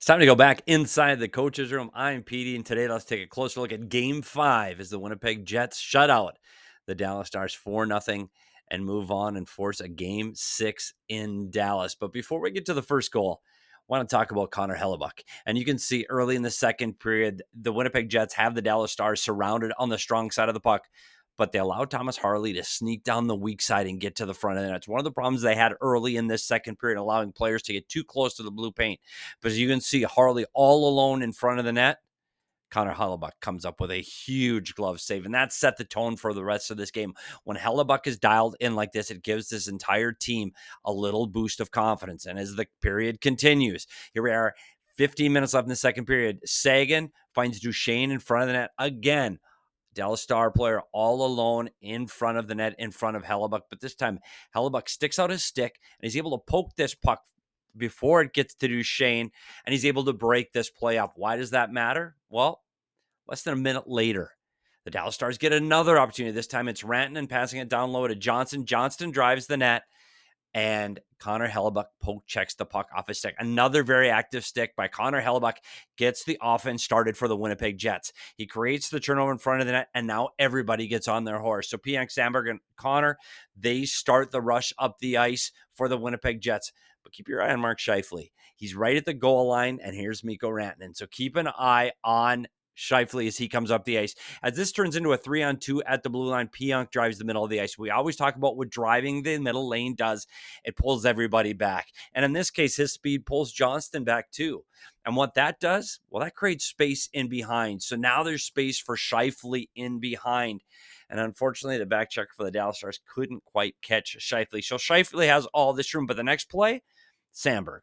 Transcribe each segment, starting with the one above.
It's time to go back inside the coach's room. I'm Petey, and today let's take a closer look at Game 5 as the Winnipeg Jets shut out the Dallas Stars 4-0 and move on and force a Game 6 in Dallas. But before we get to the first goal, I want to talk about Connor Hellebuyck. And you can see early in the second period, the Winnipeg Jets have the Dallas Stars surrounded on the strong side of the puck, but they allowed Thomas Harley to sneak down the weak side and get to the front of the net. It's one of the problems they had early in this second period, allowing players to get too close to the blue paint. But as you can see, Harley all alone in front of the net. Connor Hellebuyck comes up with a huge glove save, and that set the tone for the rest of this game. When Hellebuyck is dialed in like this, it gives this entire team a little boost of confidence. And as the period continues, here we are, 15 minutes left in the second period. Sagan finds Duchesne in front of the net again. Dallas Star player all alone in front of the net, in front of Hellebuyck. But this time, Hellebuyck sticks out his stick, and he's able to poke this puck before it gets to Duchesne, and he's able to break this play up. Why does that matter? Well, less than a minute later, the Dallas Stars get another opportunity. This time it's Rantanen passing it down low to Johnson. Johnston drives the net, and Connor Hellebuyck poke checks the puck off his stick. Another very active stick by Connor Hellebuyck gets the offense started for the Winnipeg Jets. He creates the turnover in front of the net, and now everybody gets on their horse. So Pionk, Sandberg, and Connor, they start the rush up the ice for the Winnipeg Jets. But keep your eye on Mark Scheifele. He's right at the goal line, and here's Mikko Rantanen. So keep an eye on Scheifele as he comes up the ice. As this turns into a 3-on-2 at the blue line, Pionk drives the middle of the ice. We always talk about what driving the middle lane does. It pulls everybody back. And in this case, his speed pulls Johnston back too. And what that does, well, that creates space in behind. So now there's space for Scheifele in behind. And unfortunately, the back checker for the Dallas Stars couldn't quite catch Scheifele. So Scheifele has all this room, but the next play, Sandberg,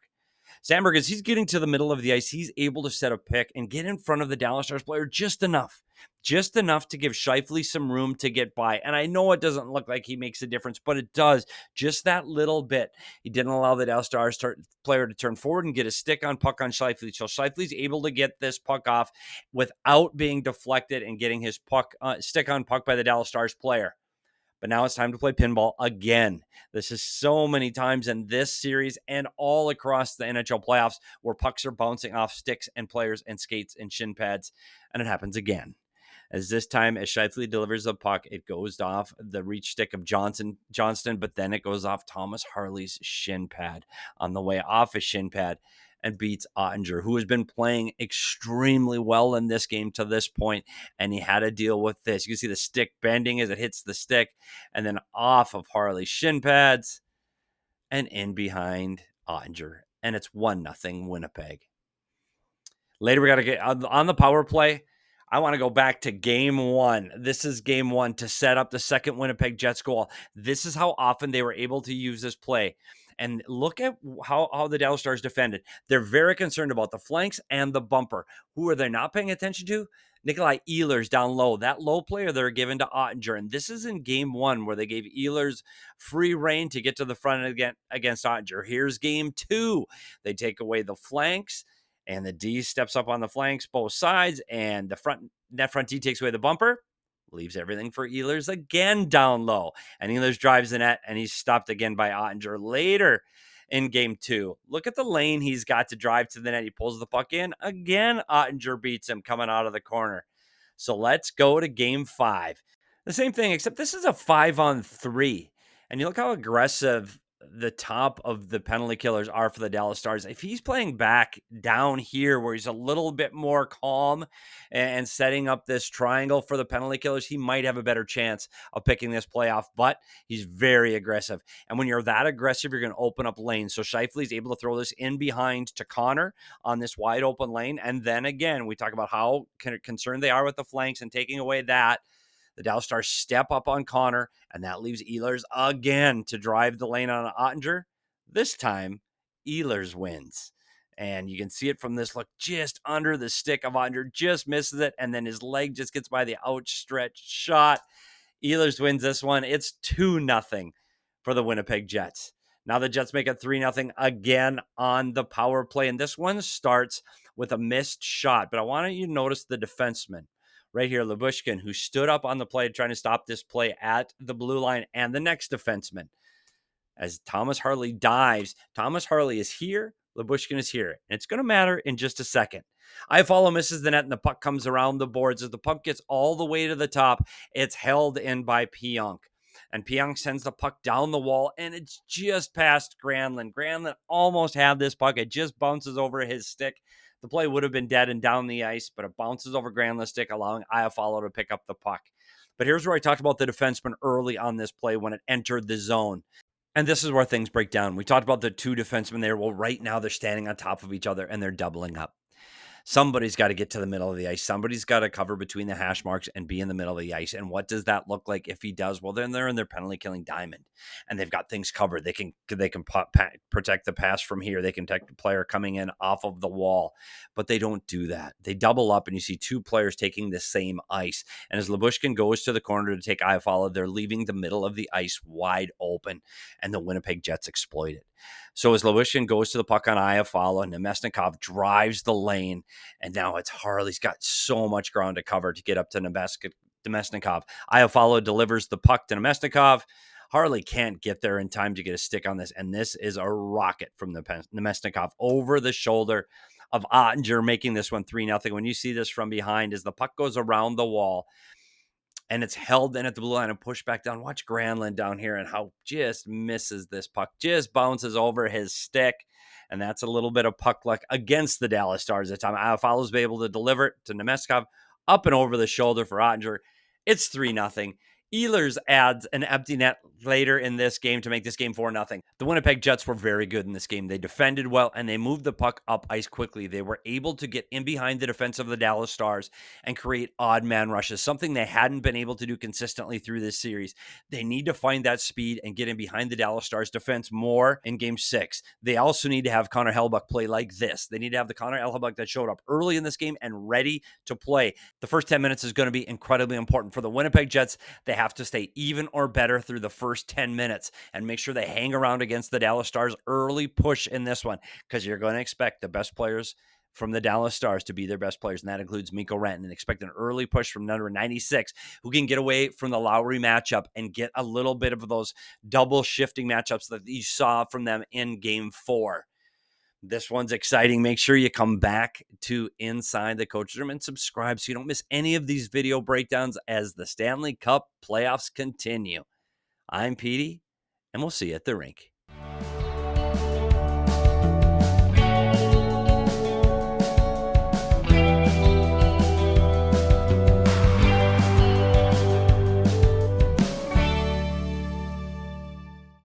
as he's getting to the middle of the ice, he's able to set a pick and get in front of the Dallas Stars player just enough to give Scheifele some room to get by. And I know it doesn't look like he makes a difference, but it does, just that little bit. He didn't allow the Dallas Stars player to turn forward and get a stick on puck on Scheifele. So Scheifele's able to get this puck off without being deflected and getting his stick on puck by the Dallas Stars player. But now it's time to play pinball again. This is so many times in this series and all across the NHL playoffs where pucks are bouncing off sticks and players and skates and shin pads. And it happens again. As this time, as Scheifele delivers the puck, it goes off the reach stick of Johnston, but then it goes off Thomas Harley's shin pad on the way off his shin pad and beats Oettinger, who has been playing extremely well in this game to this point, and he had to deal with this. You can see the stick bending as it hits the stick, and then off of Harley's shin pads and in behind Oettinger, and it's 1-0 Winnipeg. Later, we got to get on the power play. I want to go back to game 1. This is game 1 to set up the second Winnipeg Jets goal. This is how often they were able to use this play. And look at how the Dallas Stars defended. They're very concerned about the flanks and the bumper. Who are they not paying attention to? Nikolaj Ehlers down low. That low player they're given to Oettinger. And this is in game 1 where they gave Ehlers free reign to get to the front again against Oettinger. Here's game 2. They take away the flanks, and the D steps up on the flanks, both sides, and the net front D takes away the bumper, leaves everything for Ehlers again down low. And Ehlers drives the net, and he's stopped again by Oettinger later in game 2. Look at the lane he's got to drive to the net. He pulls the puck in. Again, Oettinger beats him coming out of the corner. So let's go to game 5. The same thing, except this is a 5-on-3. And you look how aggressive the top of the penalty killers are for the Dallas Stars. If he's playing back down here where he's a little bit more calm and setting up this triangle for the penalty killers, he might have a better chance of picking this play off, but he's very aggressive. And when you're that aggressive, you're going to open up lanes. So Scheifele's able to throw this in behind to Connor on this wide open lane. And then again, we talk about how concerned they are with the flanks and taking away that. The Dallas Stars step up on Connor, and that leaves Ehlers again to drive the lane on Oettinger. This time, Ehlers wins. And you can see it from this look just under the stick of Oettinger, just misses it, and then his leg just gets by the outstretched shot. Ehlers wins this one. It's 2-0 for the Winnipeg Jets. Now the Jets make it 3-0 again on the power play, and this one starts with a missed shot. But I want you to notice the defenseman right here, Hellebuyck, who stood up on the play trying to stop this play at the blue line, and the next defenseman. As Thomas Harley dives, Thomas Harley is here Lyubushkin is here, and it's going to matter in just a second. Iafallo misses the net, and the puck comes around the boards. As the puck gets all the way to the top, it's held in by Pionk. And Pionk sends the puck down the wall, and it's just past Granlund. Granlund almost had this puck. It just bounces over his stick. The play would have been dead and down the ice, but it bounces over Granlund's stick, allowing Iafallo to pick up the puck. But here's where I talked about the defenseman early on this play when it entered the zone. And this is where things break down. We talked about the two defensemen there. Well, right now they're standing on top of each other and they're doubling up. Somebody's got to get to the middle of the ice. Somebody's got to cover between the hash marks and be in the middle of the ice. And what does that look like if he does? Well, then they're in their penalty killing diamond, and they've got things covered. They can protect the pass from here. They can protect the player coming in off of the wall, but they don't do that. They double up, and you see two players taking the same ice. And as Lyubushkin goes to the corner to take Iafallo, they're leaving the middle of the ice wide open, and the Winnipeg Jets exploit it. So as Lyubushkin goes to the puck on Iafallo, Namestnikov drives the lane, and now it's Harley's got so much ground to cover to get up to Namestnikov. Iafallo delivers the puck to Namestnikov. Harley can't get there in time to get a stick on this, and this is a rocket from the Namestnikov over the shoulder of Oettinger, making this one 3-0. When you see this from behind, as the puck goes around the wall, and it's held in at the blue line and pushed back down. Watch Granlund down here and how just misses this puck, just bounces over his stick. And that's a little bit of puck luck against the Dallas Stars at the time. Iafallo's been able to deliver it to Namestnikov up and over the shoulder for Oettinger. It's 3-0. Ehlers adds an empty net later in this game to make this game 4-0. The Winnipeg Jets were very good in this game. They defended well, and they moved the puck up ice quickly. They were able to get in behind the defense of the Dallas Stars and create odd man rushes, something they hadn't been able to do consistently through this series. They need to find that speed and get in behind the Dallas Stars defense more in Game 6. They also need to have Connor Hellebuyck play like this. They need to have the Connor Hellebuyck that showed up early in this game and ready to play. The first 10 minutes is going to be incredibly important for the Winnipeg Jets. They have to stay even or better through the first 10 minutes and make sure they hang around against the Dallas Stars. Early push in this one, because you're going to expect the best players from the Dallas Stars to be their best players, and that includes Mikko Rantanen. And expect an early push from number 96, who can get away from the Lowry matchup and get a little bit of those double shifting matchups that you saw from them in Game 4. This one's exciting. Make sure you come back to Inside the Coach's Room and subscribe so you don't miss any of these video breakdowns as the Stanley Cup playoffs continue. I'm Petey, and we'll see you at the rink.